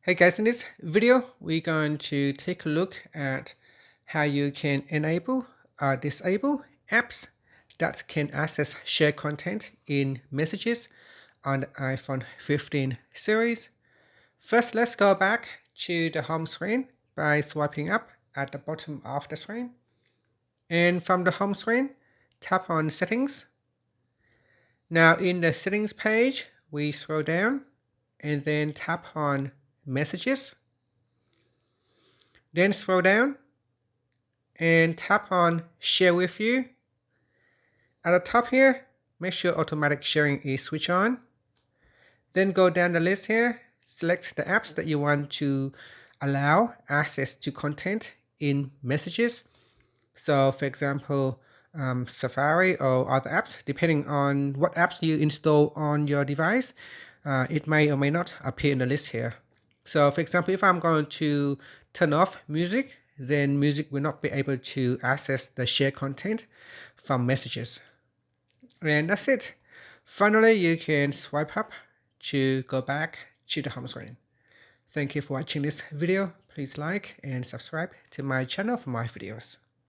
Hey guys, in this video, we're going to take a look at how you can enable or disable apps that can access shared content in messages on the iPhone 15 series. First, let's go back to the home screen by swiping up at the bottom of the screen. And from the home screen, tap on Settings. Now in the Settings page, we scroll down and then tap on Messages. Then scroll down and tap on Share with You. At the top here, make sure automatic sharing is switched on. Then go down the list here, select the apps that you want to allow access to content in messages. So for example, Safari or other apps, depending on what apps you install on your device, it may or may not appear in the list here. So for example, if I'm going to turn off music, then music will not be able to access the shared content from messages. And that's it. Finally, you can swipe up to go back to the home screen. Thank you for watching this video. Please like and subscribe to my channel for more videos.